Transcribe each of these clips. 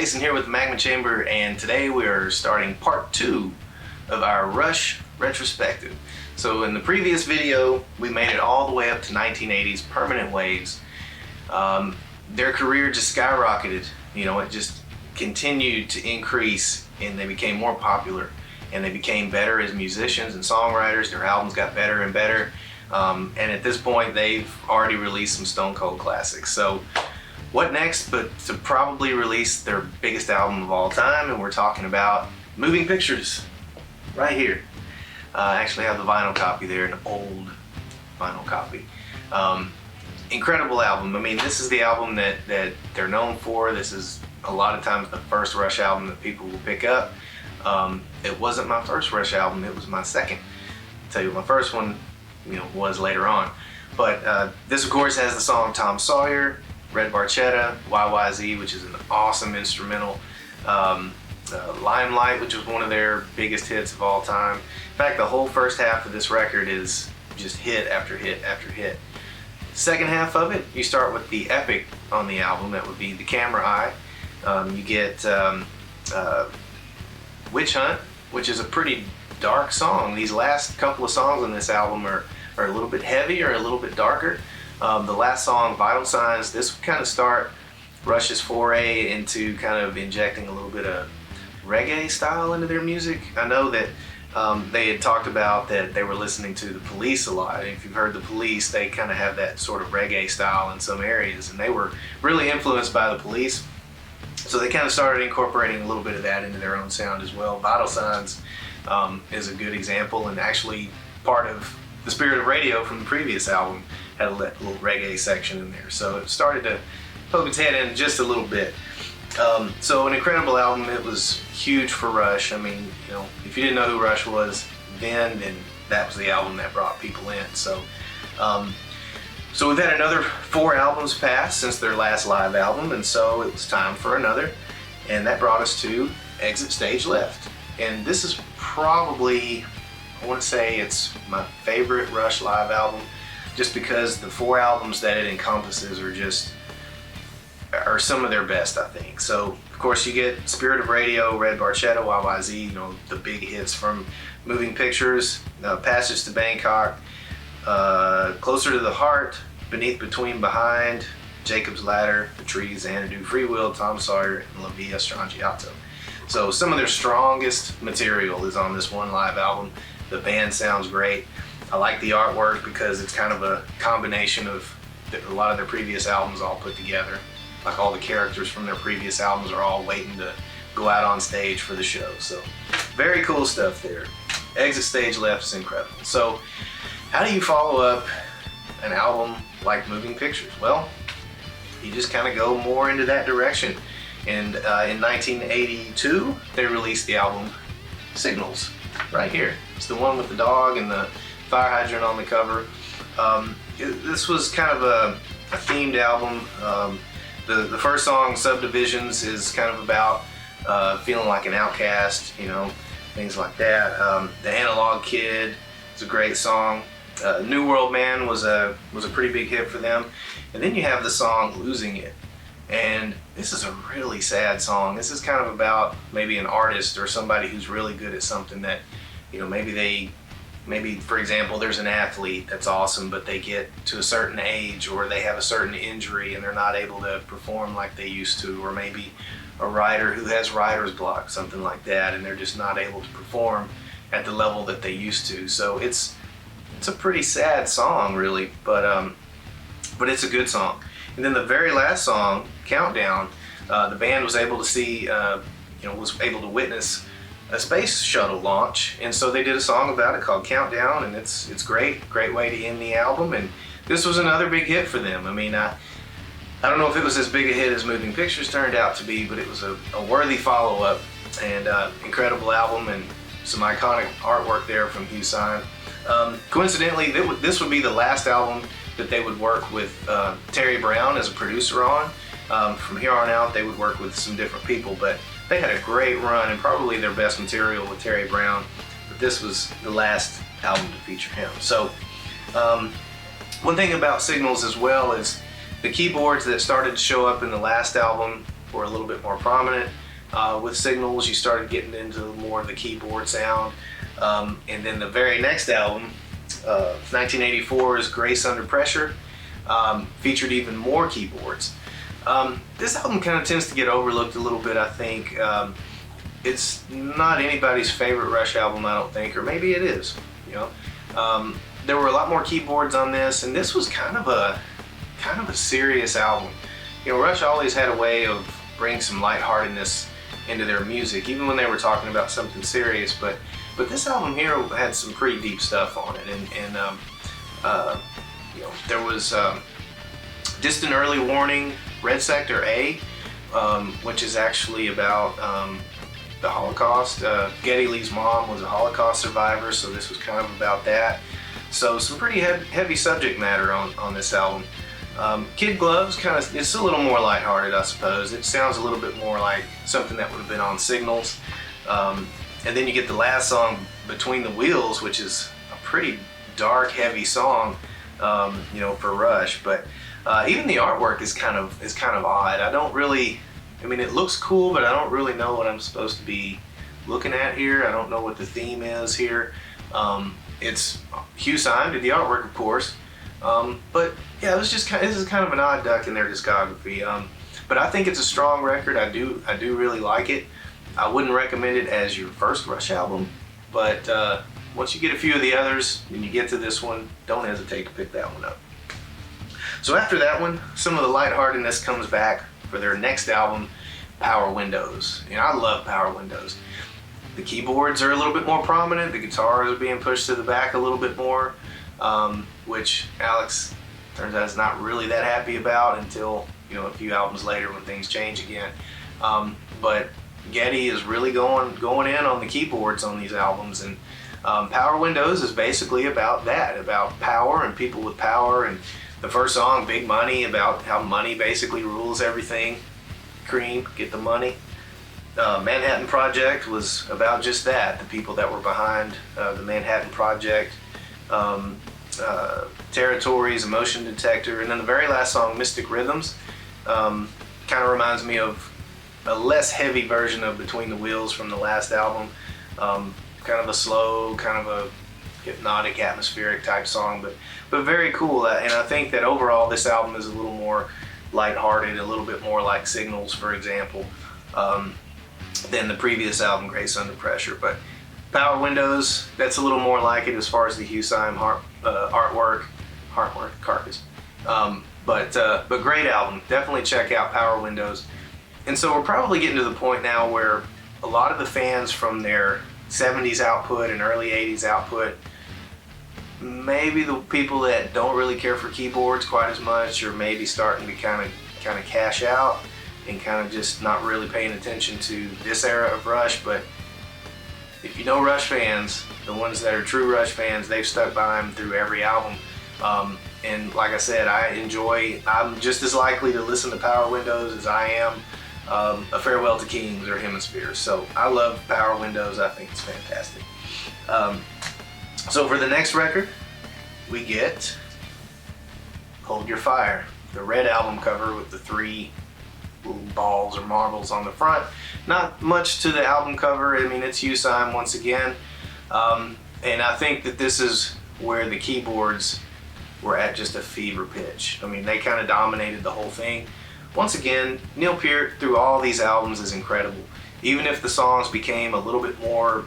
Jason here with the Magma Chamber, and today we are starting part 2 of our Rush retrospective. So in the previous video, we made it all the way up to 1980s Permanent Waves. Their career just skyrocketed. You know, it just continued to increase, and they became more popular, and they became better as musicians and songwriters. Their albums got better and better, and at this point, they've already released some Stone Cold classics. So what next but to probably release their biggest album of all time, and we're talking about Moving Pictures right here. I actually have the vinyl copy there, an old vinyl copy. Incredible album. I mean, this is the album that they're known for. This is a lot of times the first Rush album that people will pick up. It wasn't my first Rush album, it was my second. I'll tell you what my first one, was later on. But this of course has the song Tom Sawyer, Red Barchetta, YYZ, which is an awesome instrumental. Limelight, which was one of their biggest hits of all time. In fact, the whole first half of this record is just hit after hit after hit. Second half of it, you start with the epic on the album. That would be The Camera Eye. You get Witch Hunt, which is a pretty dark song. These last couple of songs on this album are a little bit heavier, a little bit darker. The last song, Vital Signs, this would kind of start Rush's foray into kind of injecting a little bit of reggae style into their music. I know that they had talked about that they were listening to the Police a lot. If you've heard the Police, they kind of have that sort of reggae style in some areas, and they were really influenced by the Police. So they kind of started incorporating a little bit of that into their own sound as well. Vital Signs is a good example, and actually part of The Spirit of Radio from the previous album had a little reggae section in there. So it started to poke its head in just a little bit. So an incredible album. It was huge for Rush. I mean, if you didn't know who Rush was then that was the album that brought people in. So so we've had another 4 albums pass since their last live album, and so it was time for another, and that brought us to Exit Stage Left. And this is probably, I want to say it's my favorite Rush live album, just because the 4 albums that it encompasses are some of their best, I think. So of course you get Spirit of Radio, Red Barchetta, YYZ, the big hits from Moving Pictures, Passage to Bangkok, Closer to the Heart, Beneath, Between, Behind, Jacob's Ladder, The Trees, Xanadu, Free Will, Tom Sawyer, and La Via Strangiato. So some of their strongest material is on this one live album. The band sounds great. I like the artwork because it's kind of a combination of a lot of their previous albums all put together. Like all the characters from their previous albums are all waiting to go out on stage for the show. So very cool stuff there. Exit Stage Left is incredible. So how do you follow up an album like Moving Pictures? Well, you just kind of go more into that direction. And in 1982, they released the album Signals, right here. It's the one with the dog and the fire hydrant on the cover. This was kind of a themed album. The first song, Subdivisions, is kind of about feeling like an outcast, things like that. The Analog Kid is a great song. New World Man was a pretty big hit for them. And then you have the song Losing It. And this is a really sad song. This is kind of about maybe an artist or somebody who's really good at something that, maybe for example, there's an athlete that's awesome, but they get to a certain age or they have a certain injury and they're not able to perform like they used to, or maybe a writer who has writer's block, something like that, and they're just not able to perform at the level that they used to. So it's a pretty sad song, really, but it's a good song. And then the very last song, Countdown, the band was able to see, was able to witness a space shuttle launch, and so they did a song about it called Countdown, and it's great way to end the album. And this was another big hit for them. I mean, I don't know if it was as big a hit as Moving Pictures turned out to be, but it was a worthy follow-up, and incredible album, and some iconic artwork there from Hugh Sign. Coincidentally, this would be the last album that they would work with Terry Brown as a producer on. From here on out, they would work with some different people, but they had a great run and probably their best material with Terry Brown. But this was the last album to feature him. So one thing about Signals as well is the keyboards that started to show up in the last album were a little bit more prominent. With Signals, you started getting into more of the keyboard sound. And then the very next album, 1984's Grace Under Pressure, featured even more keyboards. This album kind of tends to get overlooked a little bit, I think. It's not anybody's favorite Rush album, I don't think, or maybe it is, you know. There were a lot more keyboards on this, and this was kind of a serious album. You know, Rush always had a way of bringing some lightheartedness into their music, even when they were talking about something serious. But this album here had some pretty deep stuff on it, and you know, there was Distant Early Warning, Red Sector A, which is actually about the Holocaust. Geddy Lee's mom was a Holocaust survivor, so this was kind of about that. So some pretty heavy subject matter on this album. Kid Gloves it's a little more lighthearted, I suppose. It sounds a little bit more like something that would have been on Signals. And then you get the last song, Between the Wheels, which is a pretty dark, heavy song, you know, for Rush. But even the artwork is kind of odd. I mean, it looks cool, but I don't really know what I'm supposed to be looking at here. I don't know what the theme is here. It's Hugh Syme did the artwork, of course. But yeah, this is kind of an odd duck in their discography. But I think it's a strong record. I do really like it. I wouldn't recommend it as your first Rush album, but once you get a few of the others and you get to this one, don't hesitate to pick that one up. So after that one, some of the lightheartedness comes back for their next album, Power Windows. You know, I love Power Windows. The keyboards are a little bit more prominent. The guitars are being pushed to the back a little bit more, which Alex turns out is not really that happy about until, you know, a few albums later when things change again. But Geddy is really going in on the keyboards on these albums, and Power Windows is basically about that, about power and people with power. And the first song, Big Money, about how money basically rules everything. Cream, get the money. Manhattan Project was about just that, the people that were behind the Manhattan Project. Territories, Emotion Detector, and then the very last song, Mystic Rhythms, kind of reminds me of a less heavy version of Between the Wheels from the last album. Kind of a slow, kind of a hypnotic, atmospheric type song, but very cool. And I think that overall this album is a little more lighthearted, a little bit more like Signals, for example, than the previous album, Grace Under Pressure. But Power Windows, that's a little more like it as far as the Hugh Syme artwork, Carcass. But great album. Definitely check out Power Windows. And so we're probably getting to the point now where a lot of the fans from their 70s output and early 80s output, maybe the people that don't really care for keyboards quite as much, or maybe starting to kind of cash out and kind of just not really paying attention to this era of Rush. But if you know Rush fans, the ones that are true Rush fans, they've stuck by them through every album. And like I said, I'm just as likely to listen to Power Windows as I am A Farewell to Kings or Hemispheres. So I love Power Windows. I think it's fantastic. So for the next record, we get Hold Your Fire, the red album cover with the 3 little balls or marbles on the front. Not much to the album cover. I mean, it's Hugh Syme once again. And I think that this is where the keyboards were at just a fever pitch. I mean, they kind of dominated the whole thing. Once again, Neil Peart through all these albums is incredible. Even if the songs became a little bit more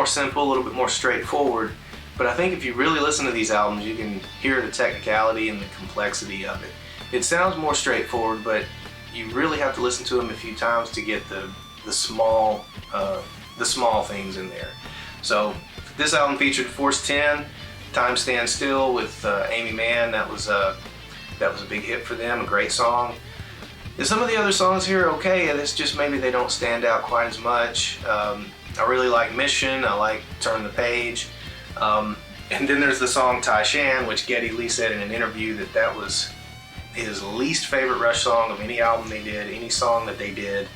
simple, a little bit more straightforward. But I think if you really listen to these albums, you can hear the technicality and the complexity of it. It sounds more straightforward, but you really have to listen to them a few times to get the small things in there. So this album featured Force 10, Time Stands Still with Amy Mann. That was a big hit for them, a great song. And some of the other songs here are okay, and it's just maybe they don't stand out quite as much. I really like Mission, I like Turn the Page. And then there's the song Tai Shan, which Geddy Lee said in an interview that was his least favorite Rush song of any album they did, any song that they did.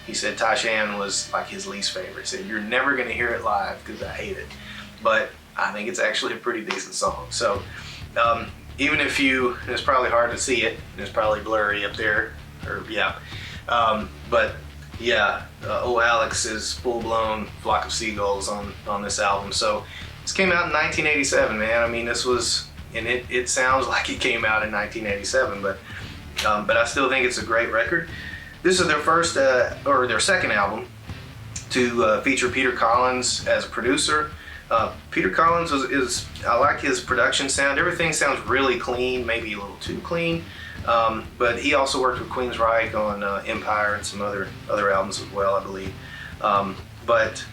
He said Tai Shan was like his least favorite. He said, you're never gonna hear it live because I hate it. But I think it's actually a pretty decent song. So even if and it's probably hard to see it, and it's probably blurry up there or yeah. But yeah, Oh Alex is full blown Flock of Seagulls on this album. So this came out in 1987, man. I mean, this was, and it sounds like it came out in 1987, but I still think it's a great record. This is their first or their second album to feature Peter Collins as a producer. Peter Collins is I like his production sound. Everything sounds really clean, maybe a little too clean. But he also worked with Queensryche on Empire and some other albums as well, I believe. But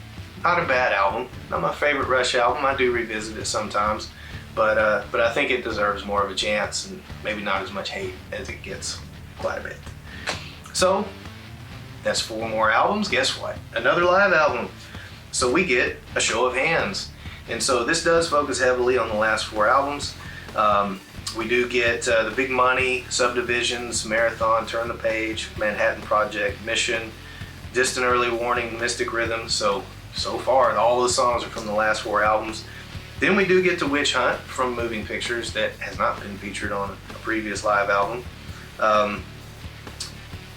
not a bad album. Not my favorite Rush album. I do revisit it sometimes, but I think it deserves more of a chance and maybe not as much hate as it gets quite a bit. So that's 4 more albums. Guess what? Another live album. So we get A Show of Hands, and so this does focus heavily on the last 4 albums. We do get the Big Money, Subdivisions, Marathon, Turn the Page, Manhattan Project, Mission, Distant Early Warning, Mystic Rhythm. So far, all the songs are from the last 4 albums. Then we do get to Witch Hunt from Moving Pictures that has not been featured on a previous live album.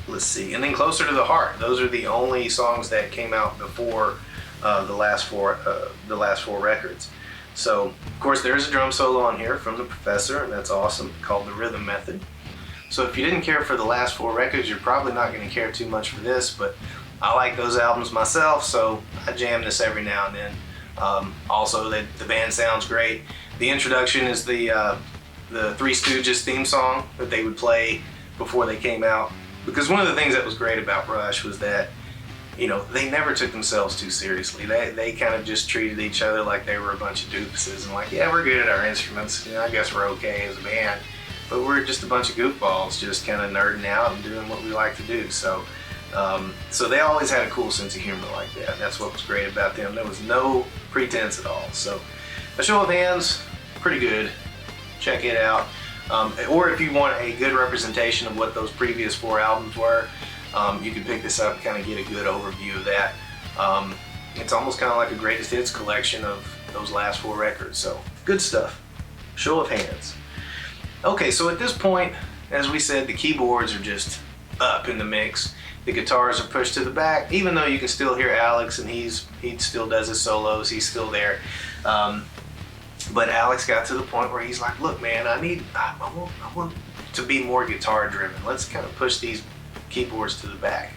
Let's see, and then Closer to the Heart. Those are the only songs that came out before the last four records. So, of course, there's a drum solo on here from the Professor, and that's awesome, called The Rhythm Method. So if you didn't care for the last 4 records, you're probably not going to care too much for this, but I like those albums myself, so I jam this every now and then. Also, the band sounds great. The introduction is the Three Stooges theme song that they would play before they came out. Because one of the things that was great about Rush was that, you know, they never took themselves too seriously. They kind of just treated each other like they were a bunch of doofuses and like, yeah, we're good at our instruments. You know, I guess we're okay as a band, but we're just a bunch of goofballs, just kind of nerding out and doing what we like to do. So they always had a cool sense of humor like that. That's what was great about them. There was no pretense at all. So A Show of Hands, pretty good. Check it out. Or if you want a good representation of what those previous 4 albums were, you can pick this up and kind of get a good overview of that. It's almost kind of like a greatest hits collection of those last 4 records. So good stuff. Show of Hands. Okay, so at this point, as we said, the keyboards are just up in the mix. The guitars are pushed to the back, even though you can still hear Alex and he still does his solos. He's still there. But Alex got to the point where he's like, look, man, I want to be more guitar driven. Let's kind of push these keyboards to the back.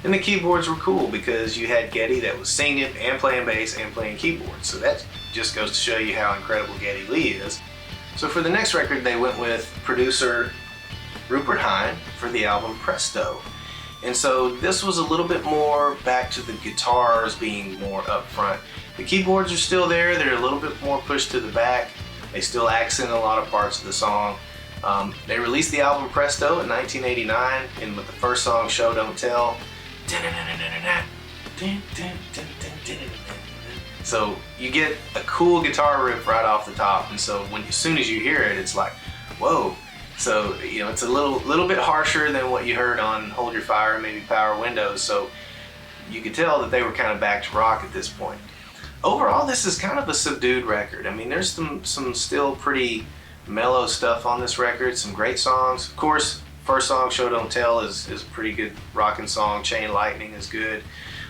And the keyboards were cool because you had Geddy that was singing and playing bass and playing keyboards. So that just goes to show you how incredible Geddy Lee is. So for the next record, they went with producer Rupert Hine for the album Presto. And so this was a little bit more back to the guitars being more up front. The keyboards are still there, they're a little bit more pushed to the back. They still accent a lot of parts of the song. They released the album Presto in 1989, and with the first song, Show Don't Tell. So you get a cool guitar riff right off the top, and so as soon as you hear it, it's like, whoa. So, you know, it's a little bit harsher than what you heard on Hold Your Fire and maybe Power Windows, so you could tell that they were kind of back to rock at this point. Overall, this is kind of a subdued record. I mean, there's some still pretty mellow stuff on this record, some great songs. Of course, first song, Show Don't Tell, is a pretty good rocking song. Chain Lightning is good.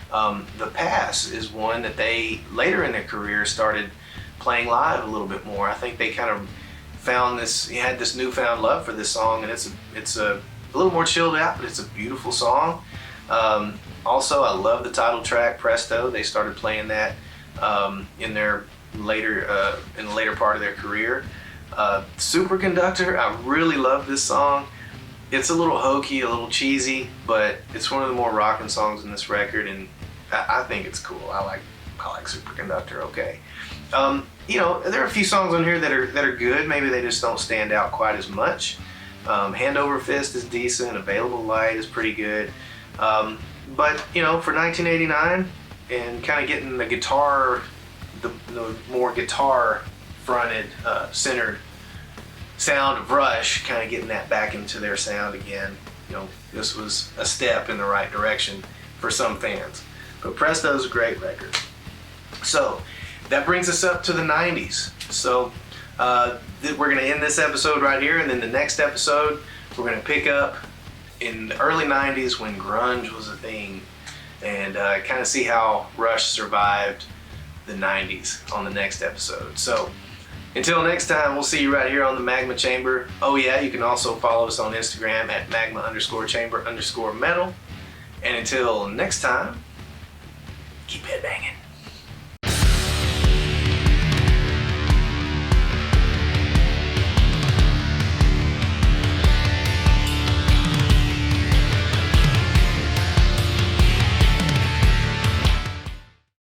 The Pass is one that they, later in their career, started playing live a little bit more. I think they kind of found this, he had this newfound love for this song, and it's a little more chilled out, but it's a beautiful song. Also, I love the title track, Presto. They started playing that in the later part of their career. Superconductor, I really love this song. It's a little hokey, a little cheesy, but it's one of the more rocking songs in this record, and I think it's cool. I like Superconductor. Okay. You know, there are a few songs on here that are good. Maybe they just don't stand out quite as much. Hand Over Fist is decent. Available Light is pretty good. But you know, for 1989 and kind of getting the guitar, the more guitar fronted, centered sound of Rush, kind of getting that back into their sound again. You know, this was a step in the right direction for some fans. But Presto's a great record. So that brings us up to the 90s. So we're going to end this episode right here, and then the next episode we're going to pick up in the early 90s when grunge was a thing, and kind of see how Rush survived the 90s on the next episode. So until next time, we'll see you right here on the Magma Chamber. Oh yeah, you can also follow us on Instagram at magma_chamber_metal. And until next time, keep headbanging.